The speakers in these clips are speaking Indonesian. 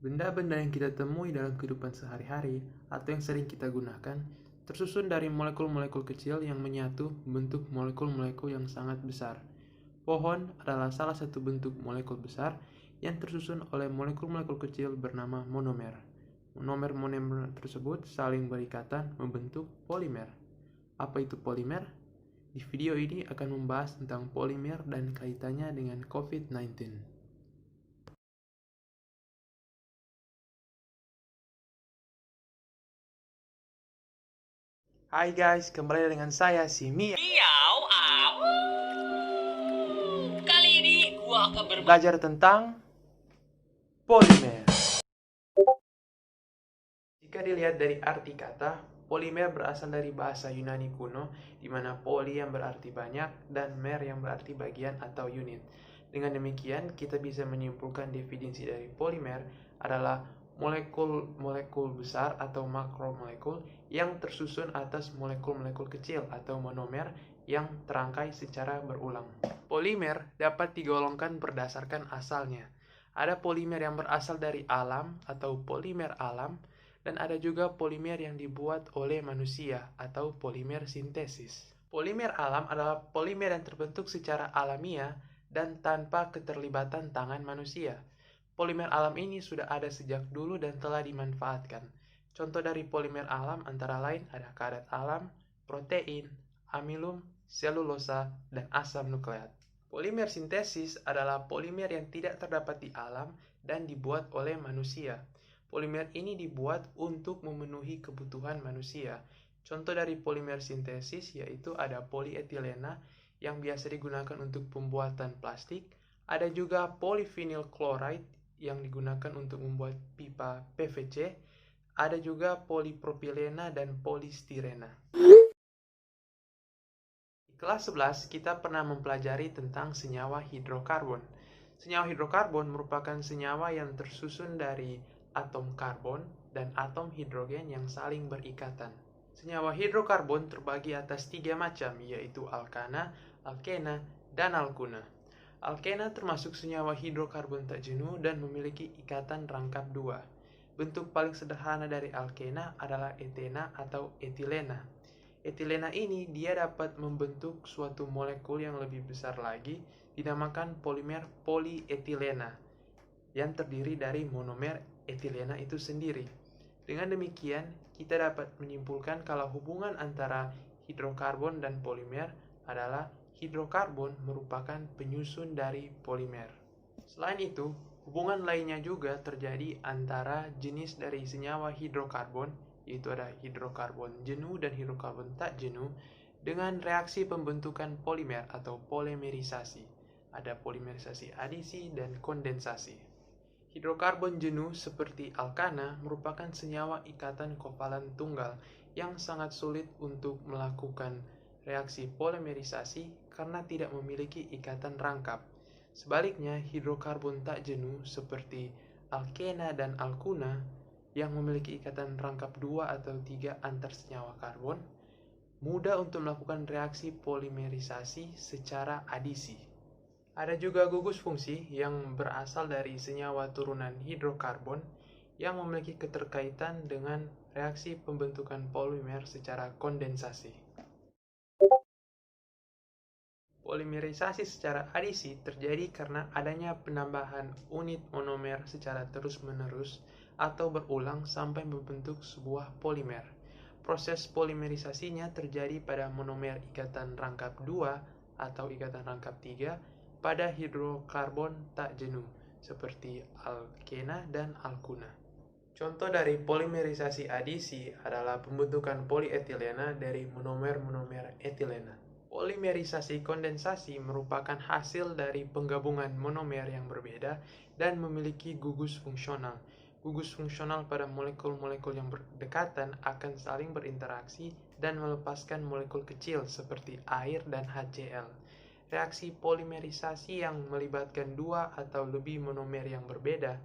Benda-benda yang kita temui dalam kehidupan sehari-hari atau yang sering kita gunakan tersusun dari molekul-molekul kecil yang menyatu membentuk molekul-molekul yang sangat besar. Pohon adalah salah satu bentuk molekul besar yang tersusun oleh molekul-molekul kecil bernama monomer. Monomer-monomer tersebut saling berikatan membentuk polimer. Apa itu polimer? Di video ini akan membahas tentang polimer dan kaitannya dengan COVID-19. Hai guys, kembali dengan saya si Mia. Miau, au. Kali ini gua akan Belajar tentang polimer. Jika dilihat dari arti kata, polimer berasal dari bahasa Yunani kuno, di mana poli yang berarti banyak dan mer yang berarti bagian atau unit. Dengan demikian, kita bisa menyimpulkan definisi dari polimer adalah molekul-molekul besar atau makromolekul yang tersusun atas molekul-molekul kecil atau monomer yang terangkai secara berulang. Polimer dapat digolongkan berdasarkan asalnya. Ada polimer yang berasal dari alam atau polimer alam, dan ada juga polimer yang dibuat oleh manusia atau polimer sintesis. Polimer alam adalah polimer yang terbentuk secara alamiah dan tanpa keterlibatan tangan manusia. Polimer alam ini sudah ada sejak dulu dan telah dimanfaatkan. Contoh dari polimer alam antara lain ada karet alam, protein, amilum, selulosa, dan asam nukleat. Polimer sintesis adalah polimer yang tidak terdapat di alam dan dibuat oleh manusia. Polimer ini dibuat untuk memenuhi kebutuhan manusia. Contoh dari polimer sintesis yaitu ada polietilena yang biasa digunakan untuk pembuatan plastik, ada juga polyvinyl chloride yang digunakan untuk membuat pipa PVC, ada juga polipropilena dan polistirena. Di kelas 11 kita pernah mempelajari tentang senyawa hidrokarbon. Senyawa hidrokarbon merupakan senyawa yang tersusun dari atom karbon dan atom hidrogen yang saling berikatan. Senyawa hidrokarbon terbagi atas 3 macam, yaitu alkana, alkena, dan alkuna. Alkena termasuk senyawa hidrokarbon tak jenuh dan memiliki ikatan rangkap 2. Bentuk paling sederhana dari alkena adalah etena atau etilena. Etilena ini dia dapat membentuk suatu molekul yang lebih besar lagi, dinamakan polimer polietilena, yang terdiri dari monomer etilena itu sendiri. Dengan demikian, kita dapat menyimpulkan kalau hubungan antara hidrokarbon dan polimer adalah hidrokarbon merupakan penyusun dari polimer. Selain itu, hubungan lainnya juga terjadi antara jenis dari senyawa hidrokarbon, yaitu ada hidrokarbon jenuh dan hidrokarbon tak jenuh, dengan reaksi pembentukan polimer atau polimerisasi. Ada polimerisasi adisi dan kondensasi. Hidrokarbon jenuh seperti alkana merupakan senyawa ikatan kovalen tunggal yang sangat sulit untuk melakukan reaksi polimerisasi karena tidak memiliki ikatan rangkap. Sebaliknya, hidrokarbon tak jenuh seperti alkena dan alkuna yang memiliki ikatan rangkap 2 atau 3 antar senyawa karbon mudah untuk melakukan reaksi polimerisasi secara adisi. Ada juga gugus fungsi yang berasal dari senyawa turunan hidrokarbon yang memiliki keterkaitan dengan reaksi pembentukan polimer secara kondensasi. Polimerisasi secara adisi terjadi karena adanya penambahan unit monomer secara terus-menerus atau berulang sampai membentuk sebuah polimer. Proses polimerisasinya terjadi pada monomer ikatan rangkap 2 atau ikatan rangkap 3 pada hidrokarbon tak jenuh, seperti alkena dan alkuna. Contoh dari polimerisasi adisi adalah pembentukan polietilena dari monomer-monomer etilena. Polimerisasi kondensasi merupakan hasil dari penggabungan monomer yang berbeda dan memiliki gugus fungsional. Gugus fungsional pada molekul-molekul yang berdekatan akan saling berinteraksi dan melepaskan molekul kecil seperti air dan HCl. Reaksi polimerisasi yang melibatkan 2 atau lebih monomer yang berbeda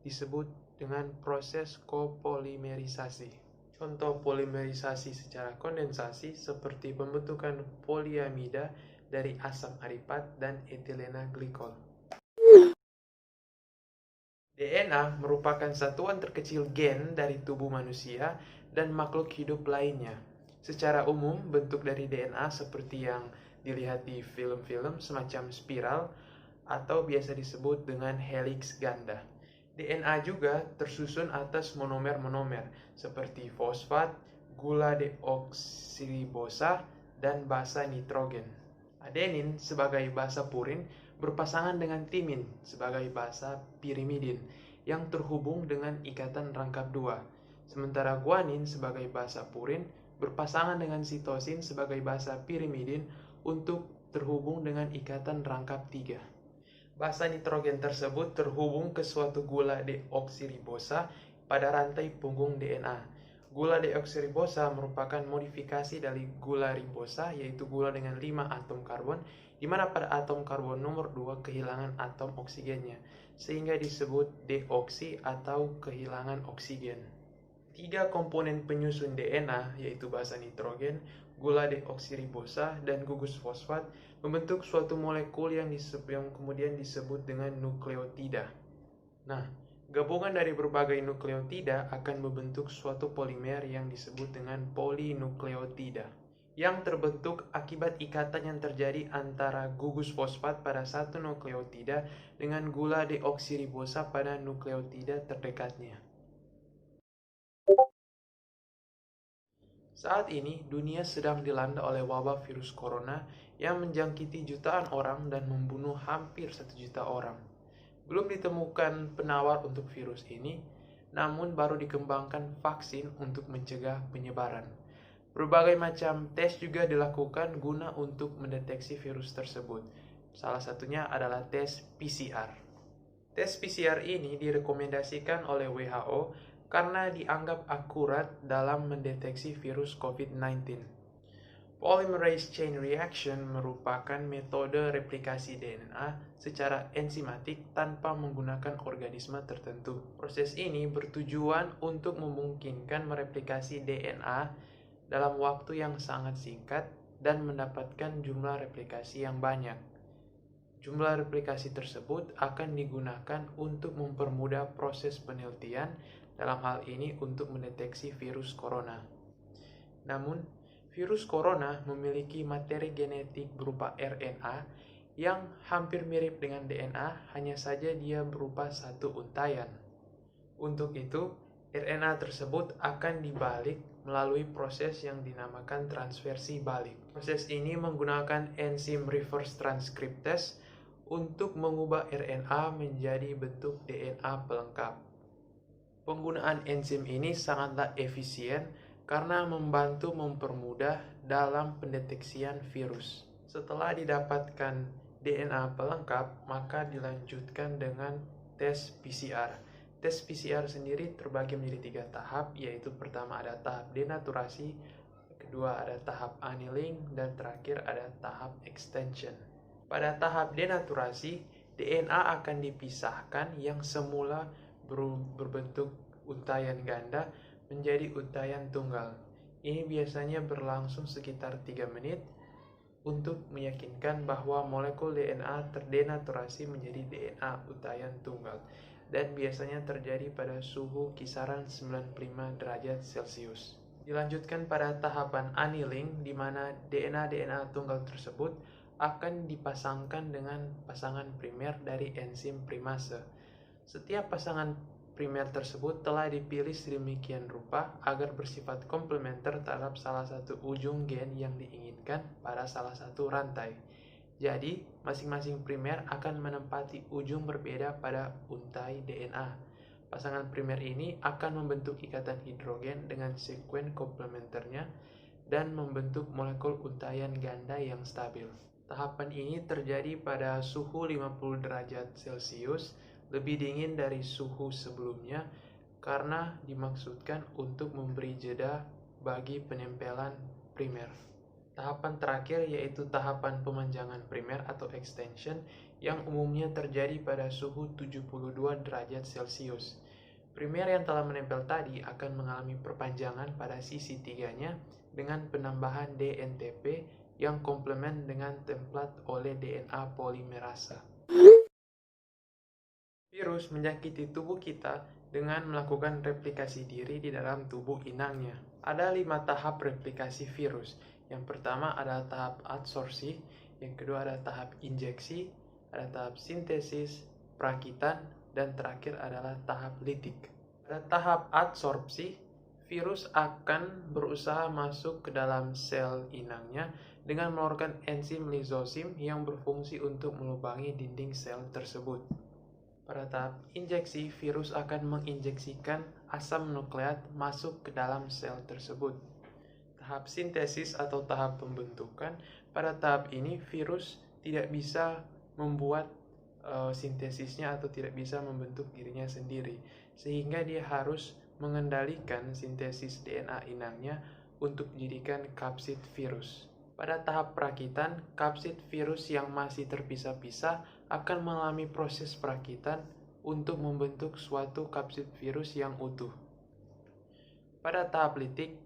disebut dengan proses kopolimerisasi. Contoh polimerisasi secara kondensasi seperti pembentukan poliamida dari asam aripat dan etilena glikol. DNA merupakan satuan terkecil gen dari tubuh manusia dan makhluk hidup lainnya. Secara umum, bentuk dari DNA seperti yang dilihat di film-film semacam spiral atau biasa disebut dengan helix ganda. DNA juga tersusun atas monomer-monomer seperti fosfat, gula deoksiribosa, dan basa nitrogen. Adenin sebagai basa purin berpasangan dengan timin sebagai basa pirimidin yang terhubung dengan ikatan rangkap 2. Sementara guanin sebagai basa purin berpasangan dengan sitosin sebagai basa pirimidin untuk terhubung dengan ikatan rangkap 3. Basa nitrogen tersebut terhubung ke suatu gula deoksiribosa pada rantai punggung DNA. Gula deoksiribosa merupakan modifikasi dari gula ribosa, yaitu gula dengan 5 atom karbon, di mana pada atom karbon nomor 2 kehilangan atom oksigennya, sehingga disebut deoksi atau kehilangan oksigen. 3 komponen penyusun DNA, yaitu basa nitrogen, gula deoksiribosa, dan gugus fosfat, membentuk suatu molekul yang kemudian disebut dengan nukleotida. Nah, gabungan dari berbagai nukleotida akan membentuk suatu polimer yang disebut dengan polinukleotida, yang terbentuk akibat ikatan yang terjadi antara gugus fosfat pada satu nukleotida dengan gula deoksiribosa pada nukleotida terdekatnya. Saat ini, dunia sedang dilanda oleh wabah virus corona yang menjangkiti jutaan orang dan membunuh hampir 1 juta orang. Belum ditemukan penawar untuk virus ini, namun baru dikembangkan vaksin untuk mencegah penyebaran. Berbagai macam tes juga dilakukan guna untuk mendeteksi virus tersebut. Salah satunya adalah tes PCR. Tes PCR ini direkomendasikan oleh WHO karena dianggap akurat dalam mendeteksi virus COVID-19. Polymerase chain reaction merupakan metode replikasi DNA secara enzimatik tanpa menggunakan organisme tertentu. Proses ini bertujuan untuk memungkinkan mereplikasi DNA dalam waktu yang sangat singkat dan mendapatkan jumlah replikasi yang banyak. Jumlah replikasi tersebut akan digunakan untuk mempermudah proses penelitian, dalam hal ini untuk mendeteksi virus corona. Namun, virus corona memiliki materi genetik berupa RNA yang hampir mirip dengan DNA, hanya saja dia berupa satu untayan. Untuk itu, RNA tersebut akan dibalik melalui proses yang dinamakan transversi balik. Proses ini menggunakan enzim reverse transcriptase untuk mengubah RNA menjadi bentuk DNA pelengkap. Penggunaan enzim ini sangatlah efisien karena membantu mempermudah dalam pendeteksian virus. Setelah didapatkan DNA pelengkap, maka dilanjutkan dengan tes PCR. Tes PCR sendiri terbagi menjadi 3 tahap, yaitu pertama ada tahap denaturasi, kedua ada tahap annealing, dan terakhir ada tahap extension. Pada tahap denaturasi, DNA akan dipisahkan yang semula berbentuk untayan ganda menjadi untayan tunggal. Ini biasanya berlangsung sekitar 3 menit untuk meyakinkan bahwa molekul DNA terdenaturasi menjadi DNA untayan tunggal, dan biasanya terjadi pada suhu kisaran 95 derajat Celcius. Dilanjutkan pada tahapan annealing, di mana DNA tunggal tersebut akan dipasangkan dengan pasangan primer dari enzim primase. Setiap pasangan primer tersebut telah dipilih sedemikian rupa agar bersifat komplementer terhadap salah satu ujung gen yang diinginkan pada salah satu rantai. Jadi, masing-masing primer akan menempati ujung berbeda pada untai DNA. Pasangan primer ini akan membentuk ikatan hidrogen dengan sekuen komplementernya dan membentuk molekul untayan ganda yang stabil. Tahapan ini terjadi pada suhu 50 derajat Celcius, lebih dingin dari suhu sebelumnya karena dimaksudkan untuk memberi jeda bagi penempelan primer. Tahapan terakhir yaitu tahapan pemanjangan primer atau extension yang umumnya terjadi pada suhu 72 derajat Celcius. Primer yang telah menempel tadi akan mengalami perpanjangan pada sisi tiganya dengan penambahan DNTP yang komplement dengan templat oleh DNA polimerasa. Virus menjangkiti tubuh kita dengan melakukan replikasi diri di dalam tubuh inangnya. Ada 5 tahap replikasi virus. Yang pertama adalah tahap adsorpsi, yang kedua adalah tahap injeksi, ada tahap sintesis, perakitan, dan terakhir adalah tahap litik. Pada tahap adsorpsi, virus akan berusaha masuk ke dalam sel inangnya dengan mengeluarkan enzim lisosim yang berfungsi untuk melubangi dinding sel tersebut. Pada tahap injeksi, virus akan menginjeksikan asam nukleat masuk ke dalam sel tersebut. Tahap sintesis atau tahap pembentukan, pada tahap ini virus tidak bisa membuat sintesisnya atau tidak bisa membentuk dirinya sendiri, sehingga dia harus mengendalikan sintesis DNA inangnya untuk dijadikan kapsid virus. Pada tahap perakitan, kapsid virus yang masih terpisah-pisah akan mengalami proses perakitan untuk membentuk suatu kapsid virus yang utuh. Pada tahap litik,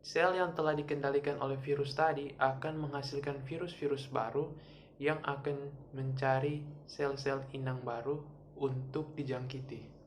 sel yang telah dikendalikan oleh virus tadi akan menghasilkan virus-virus baru yang akan mencari sel-sel inang baru untuk dijangkiti.